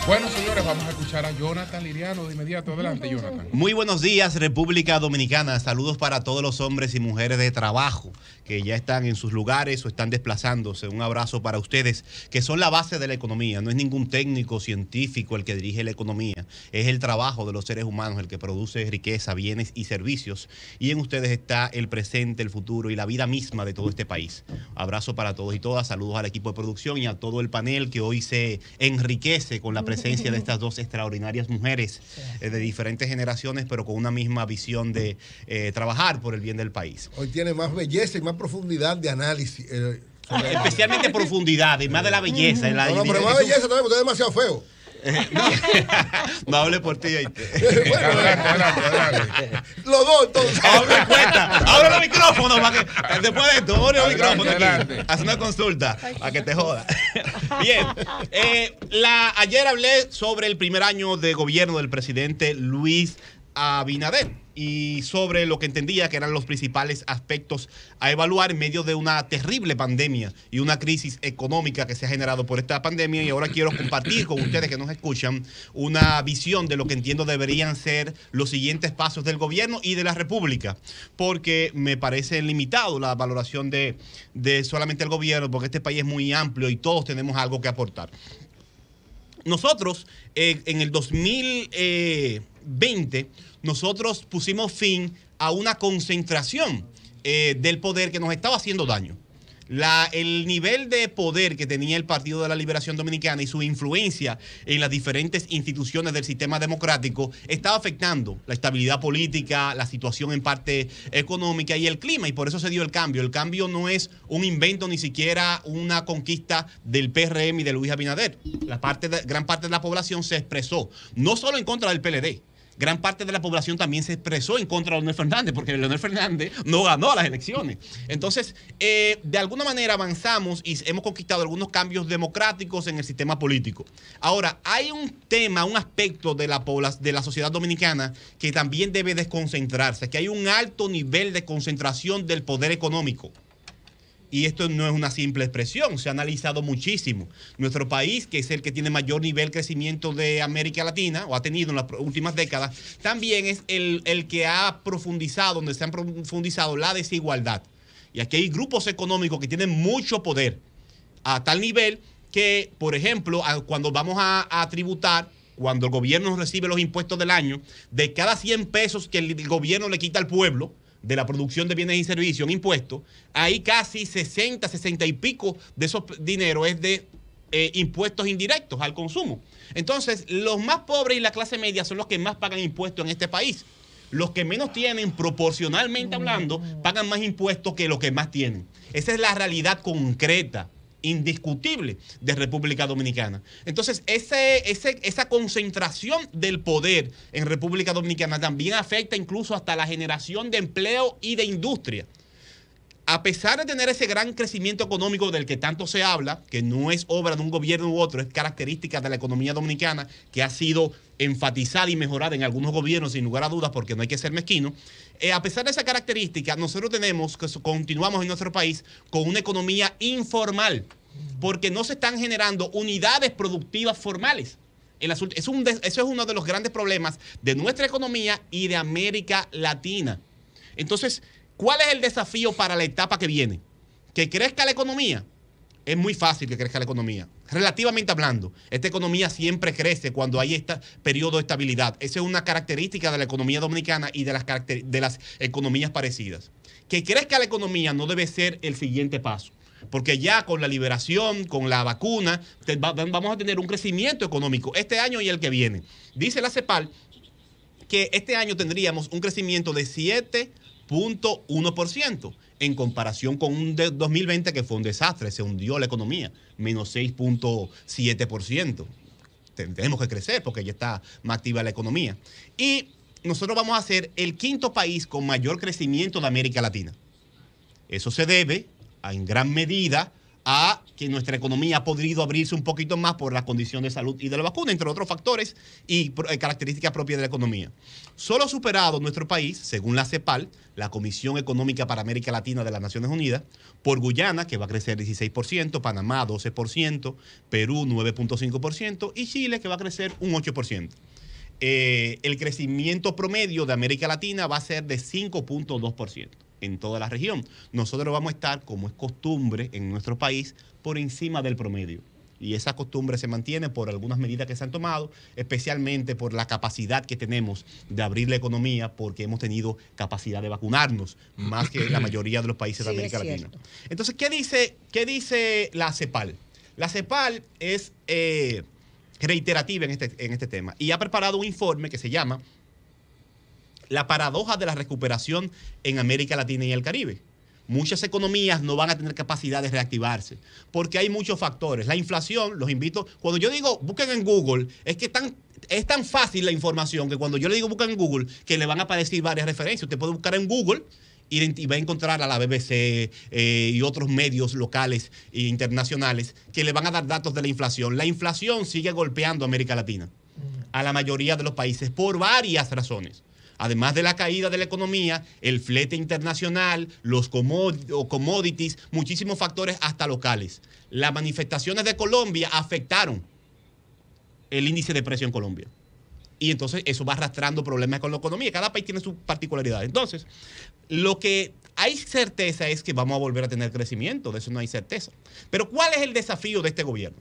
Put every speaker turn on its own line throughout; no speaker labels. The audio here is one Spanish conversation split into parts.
Bueno, señores, vamos a escuchar a Jonathan Liriano de inmediato. Adelante, Jonathan.
Muy buenos días, República Dominicana. Saludos para todos los hombres y mujeres de trabajo que ya están en sus lugares o están desplazándose. Un abrazo para ustedes, que son la base de la economía. No es ningún técnico científico el que dirige la economía. Es el trabajo de los seres humanos el que produce riqueza, bienes y servicios. Y en ustedes está el presente, el futuro y la vida misma de todo este país. Abrazo para todos y todas. Saludos al equipo de producción y a todo el panel que hoy se enriquece con la presencia de estas dos extraordinarias mujeres de diferentes generaciones, pero con una misma visión de trabajar por el bien del país.
Hoy tiene más belleza y más profundidad de análisis.
Especialmente profundidad, y más de la belleza.
No, pero más belleza también, porque usted es demasiado feo.
No hable por ti.
Bueno, adelante. Los dos, entonces.
Abre el micrófono para que después de esto, abre el micrófono aquí. Haz una consulta para que te joda. Bien. Ayer hablé sobre el primer año de gobierno del presidente Luis Abinader y sobre lo que entendía que eran los principales aspectos a evaluar en medio de una terrible pandemia y una crisis económica que se ha generado por esta pandemia. Y ahora quiero compartir con ustedes que nos escuchan una visión de lo que entiendo deberían ser los siguientes pasos del gobierno y de la República, porque me parece limitado la valoración de solamente el gobierno, porque este país es muy amplio y todos tenemos algo que aportar. Nosotros en el 2020 nosotros pusimos fin a una concentración del poder que nos estaba haciendo daño. El nivel de poder que tenía el Partido de la Liberación Dominicana y su influencia en las diferentes instituciones del sistema democrático estaba afectando la estabilidad política, la situación en parte económica y el clima, y por eso se dio el cambio. El cambio no es un invento ni siquiera una conquista del PRM y de Luis Abinader. Gran parte de la población se expresó, no solo en contra del PLD. Gran parte de la población también se expresó en contra de Leonel Fernández, porque Leonel Fernández no ganó las elecciones. Entonces, de alguna manera avanzamos y hemos conquistado algunos cambios democráticos en el sistema político. Ahora, hay un tema, un aspecto de la sociedad dominicana que también debe desconcentrarse, que hay un alto nivel de concentración del poder económico. Y esto no es una simple expresión, se ha analizado muchísimo. Nuestro país, que es el que tiene mayor nivel de crecimiento de América Latina, o ha tenido en las últimas décadas, también es el que ha profundizado, donde se han profundizado la desigualdad. Y aquí hay grupos económicos que tienen mucho poder, a tal nivel que, por ejemplo, cuando vamos a tributar, cuando el gobierno recibe los impuestos del año, de cada 100 pesos que el gobierno le quita al pueblo, de la producción de bienes y servicios en impuestos, hay casi 60 y pico de esos dineros es de impuestos indirectos al consumo. Entonces, los más pobres y la clase media son los que más pagan impuestos en este país. Los que menos tienen, proporcionalmente hablando, pagan más impuestos que los que más tienen. Esa es la realidad concreta, indiscutible de República Dominicana. Entonces, esa concentración del poder en República Dominicana también afecta incluso hasta la generación de empleo y de industria. A pesar de tener ese gran crecimiento económico del que tanto se habla, que no es obra de un gobierno u otro, es característica de la economía dominicana, que ha sido enfatizada y mejorada en algunos gobiernos, sin lugar a dudas, porque no hay que ser mezquino. A pesar de esa característica, nosotros continuamos en nuestro país con una economía informal, porque no se están generando unidades productivas formales. Eso es uno de los grandes problemas de nuestra economía y de América Latina. Entonces, ¿cuál es el desafío para la etapa que viene? ¿Que crezca la economía? Es muy fácil que crezca la economía. Relativamente hablando, esta economía siempre crece cuando hay este periodo de estabilidad. Esa es una característica de la economía dominicana y de las economías parecidas. Que crezca la economía no debe ser el siguiente paso, porque ya con la liberación, con la vacuna, vamos a tener un crecimiento económico este año y el que viene. Dice la CEPAL que este año tendríamos un crecimiento de 7.1% en comparación con un 2020 que fue un desastre, se hundió la economía, menos 6.7%. Tenemos que crecer porque ya está más activa la economía. Y nosotros vamos a ser el quinto país con mayor crecimiento de América Latina. Eso se debe en gran medida a que nuestra economía ha podido abrirse un poquito más por la condición de salud y de la vacuna, entre otros factores y características propias de la economía. Solo superado nuestro país, según la CEPAL, la Comisión Económica para América Latina de las Naciones Unidas, por Guyana, que va a crecer 16%, Panamá 12%, Perú 9.5% y Chile, que va a crecer un 8%. El crecimiento promedio de América Latina va a ser de 5.2% en toda la región. Nosotros vamos a estar, como es costumbre en nuestro país, por encima del promedio. Y esa costumbre se mantiene por algunas medidas que se han tomado, especialmente por la capacidad que tenemos de abrir la economía, porque hemos tenido capacidad de vacunarnos, más que la mayoría de los países de América Latina. Entonces, ¿qué dice la CEPAL? La CEPAL es reiterativa en este tema y ha preparado un informe que se llama La paradoja de la recuperación en América Latina y el Caribe. Muchas economías no van a tener capacidad de reactivarse porque hay muchos factores. La inflación, los invito, cuando yo digo busquen en Google, es que es tan fácil la información que cuando yo le digo busquen en Google, que le van a aparecer varias referencias. Usted puede buscar en Google y va a encontrar a la BBC y otros medios locales e internacionales que le van a dar datos de la inflación. La inflación sigue golpeando a América Latina, a la mayoría de los países, por varias razones. Además de la caída de la economía, el flete internacional, los commodities, muchísimos factores hasta locales. Las manifestaciones de Colombia afectaron el índice de precio en Colombia. Y entonces eso va arrastrando problemas con la economía. Cada país tiene su particularidad. Entonces, lo que hay certeza es que vamos a volver a tener crecimiento. De eso no hay certeza. Pero ¿cuál es el desafío de este gobierno?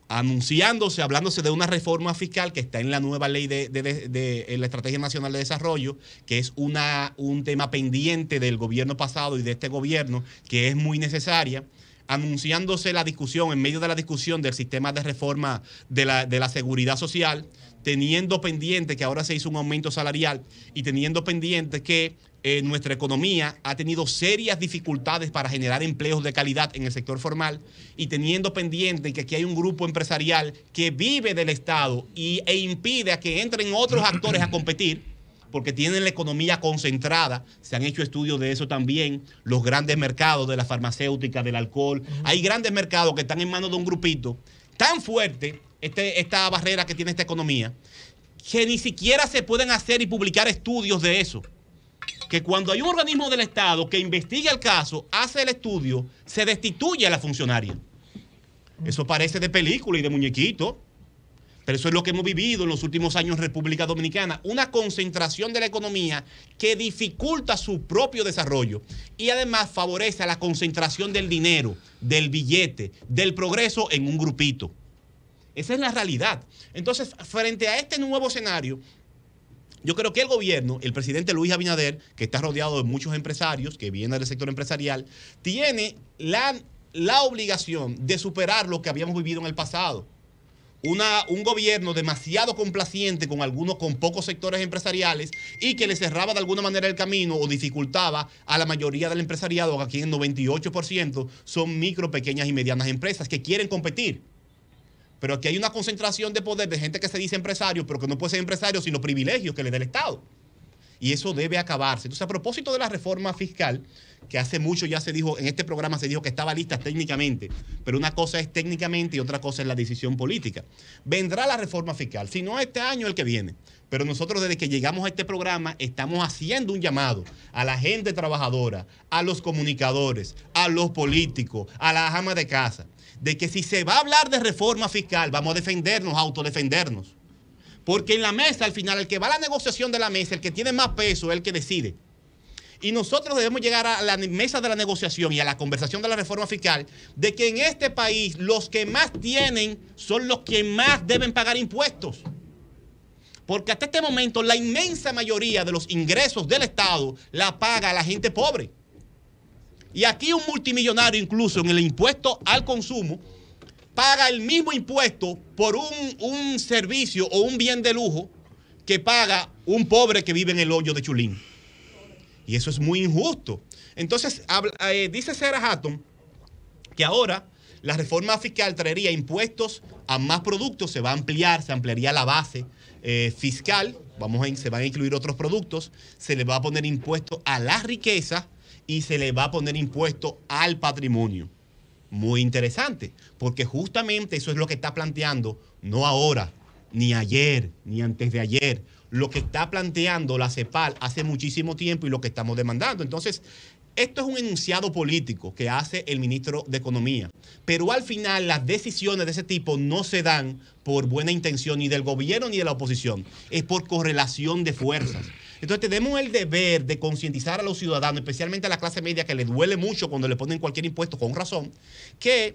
Hablándose de una reforma fiscal que está en la nueva ley de la Estrategia Nacional de Desarrollo, que es un tema pendiente del gobierno pasado y de este gobierno, que es muy necesaria, anunciándose la discusión, en medio de la discusión del sistema de reforma de la seguridad social, teniendo pendiente que ahora se hizo un aumento salarial y teniendo pendiente que nuestra economía ha tenido serias dificultades para generar empleos de calidad en el sector formal y teniendo pendiente que aquí hay un grupo empresarial que vive del Estado e impide a que entren otros actores a competir porque tienen la economía concentrada. Se han hecho estudios de eso también, los grandes mercados de la farmacéutica, del alcohol. Hay grandes mercados que están en manos de un grupito tan fuerte, esta barrera que tiene esta economía, que ni siquiera se pueden hacer y publicar estudios de eso. Que cuando hay un organismo del Estado que investiga el caso, hace el estudio, se destituye a la funcionaria. Eso parece de película y de muñequito, pero eso es lo que hemos vivido en los últimos años en República Dominicana. Una concentración de la economía que dificulta su propio desarrollo y además favorece a la concentración del dinero, del billete, del progreso en un grupito. Esa es la realidad. Entonces, frente a este nuevo escenario, yo creo que el gobierno, el presidente Luis Abinader, que está rodeado de muchos empresarios, que vienen del sector empresarial, tiene la obligación de superar lo que habíamos vivido en el pasado. Un gobierno demasiado complaciente con pocos sectores empresariales y que le cerraba de alguna manera el camino o dificultaba a la mayoría del empresariado, aquí en el 98% son micro, pequeñas y medianas empresas que quieren competir. Pero aquí hay una concentración de poder de gente que se dice empresario, pero que no puede ser empresario sino privilegios que le da el Estado. Y eso debe acabarse. Entonces, a propósito de la reforma fiscal, que hace mucho ya se dijo, en este programa se dijo que estaba lista técnicamente, pero una cosa es técnicamente y otra cosa es la decisión política. Vendrá la reforma fiscal, si no este año, el que viene. Pero nosotros desde que llegamos a este programa estamos haciendo un llamado a la gente trabajadora, a los comunicadores, a los políticos, a las amas de casa, de que si se va a hablar de reforma fiscal, vamos a defendernos, a autodefendernos. Porque en la mesa, al final, el que va a la negociación de la mesa, el que tiene más peso, es el que decide. Y nosotros debemos llegar a la mesa de la negociación y a la conversación de la reforma fiscal de que en este país los que más tienen son los que más deben pagar impuestos. Porque hasta este momento la inmensa mayoría de los ingresos del Estado la paga la gente pobre. Y aquí un multimillonario incluso en el impuesto al consumo paga el mismo impuesto por un servicio o un bien de lujo que paga un pobre que vive en el hoyo de Chulín. Y eso es muy injusto. Entonces, dice Sarah Hatton que ahora la reforma fiscal traería impuestos a más productos, se va a ampliar, se ampliaría la base fiscal, se van a incluir otros productos, se le va a poner impuestos a la riqueza y se le va a poner impuesto al patrimonio. Muy interesante, porque justamente eso es lo que está planteando, no ahora, ni ayer, ni antes de ayer, lo que está planteando la CEPAL hace muchísimo tiempo y lo que estamos demandando. Entonces, esto es un enunciado político que hace el ministro de Economía, pero al final las decisiones de ese tipo no se dan por buena intención ni del gobierno ni de la oposición, es por correlación de fuerzas. Entonces tenemos el deber de concientizar a los ciudadanos, especialmente a la clase media que le duele mucho cuando le ponen cualquier impuesto con razón, que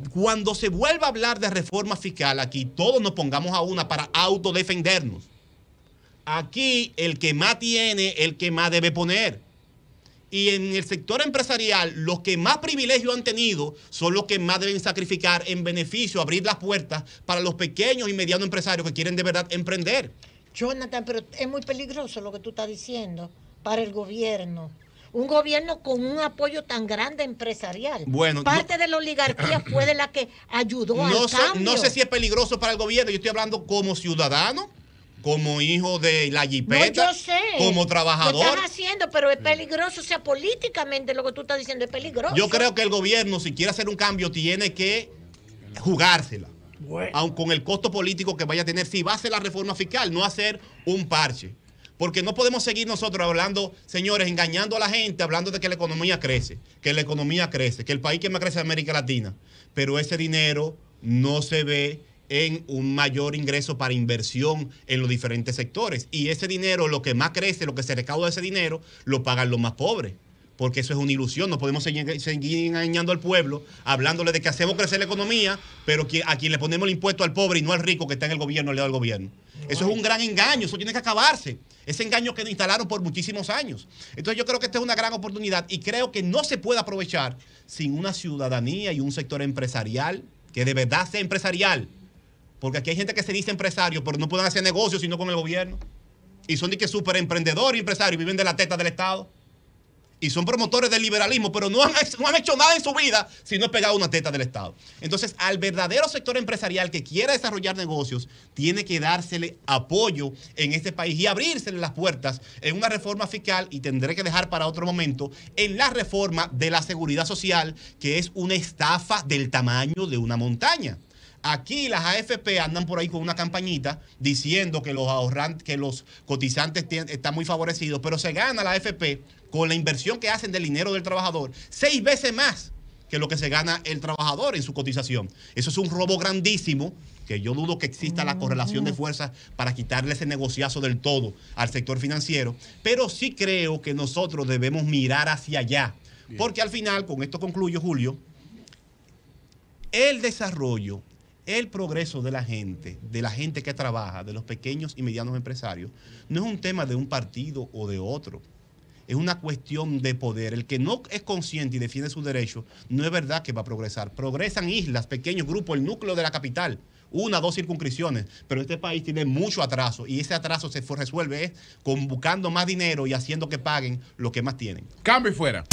cuando se vuelva a hablar de reforma fiscal aquí, todos nos pongamos a una para autodefendernos. Aquí el que más tiene, el que más debe poner. Y en el sector empresarial, los que más privilegios han tenido son los que más deben sacrificar en beneficio, abrir las puertas para los pequeños y medianos empresarios que quieren de verdad emprender.
Jonathan, pero es muy peligroso lo que tú estás diciendo para el gobierno. Un gobierno con un apoyo tan grande empresarial.
Bueno,
parte de la oligarquía fue de la que ayudó al cambio.
No sé si es peligroso para el gobierno. Yo estoy hablando como ciudadano, como hijo de la jipeta,
no, yo sé,
como trabajador.
Lo están haciendo, pero es peligroso. O sea, políticamente lo que tú estás diciendo es peligroso.
Yo creo que el gobierno, si quiere hacer un cambio, tiene que jugársela. Bueno. Aun con el costo político que vaya a tener, si va a hacer la reforma fiscal, no hacer un parche. Porque no podemos seguir nosotros hablando, señores, engañando a la gente, hablando de que la economía crece, que el país que más crece es América Latina. Pero ese dinero no se ve en un mayor ingreso para inversión en los diferentes sectores. Y ese dinero, lo que más crece, lo que se recauda de ese dinero, lo pagan los más pobres. Porque eso es una ilusión. No podemos seguir engañando al pueblo, hablándole de que hacemos crecer la economía, pero a quien le ponemos el impuesto al pobre y no al rico que está en el gobierno, le da al gobierno. Eso es un gran engaño, eso tiene que acabarse. Ese engaño que nos instalaron por muchísimos años. Entonces yo creo que esta es una gran oportunidad y creo que no se puede aprovechar sin una ciudadanía y un sector empresarial que de verdad sea empresarial. Porque aquí hay gente que se dice empresario, pero no pueden hacer negocios sino con el gobierno. Y son de que súper emprendedores y empresarios, viven de la teta del Estado. Y son promotores del liberalismo, pero no han hecho nada en su vida si no es pegado una teta del Estado. Entonces, al verdadero sector empresarial que quiera desarrollar negocios, tiene que dársele apoyo en este país y abrírsele las puertas en una reforma fiscal, y tendré que dejar para otro momento, en la reforma de la seguridad social, que es una estafa del tamaño de una montaña. Aquí las AFP andan por ahí con una campañita diciendo que los cotizantes están muy favorecidos, pero se gana la AFP con la inversión que hacen del dinero del trabajador 6 veces más que lo que se gana el trabajador en su cotización. Eso es un robo grandísimo, que yo dudo que exista la correlación de fuerzas para quitarle ese negociazo del todo al sector financiero, pero sí creo que nosotros debemos mirar hacia allá. Bien. Porque al final, con esto concluyo, Julio, el desarrollo, el progreso de la gente que trabaja, de los pequeños y medianos empresarios, no es un tema de un partido o de otro. Es una cuestión de poder. El que no es consciente y defiende sus derechos, no es verdad que va a progresar. Progresan islas, pequeños grupos, el núcleo de la capital, 1 o 2 circunscripciones, pero este país tiene mucho atraso y ese atraso se resuelve buscando más dinero y haciendo que paguen lo que más tienen.
Cambio y fuera.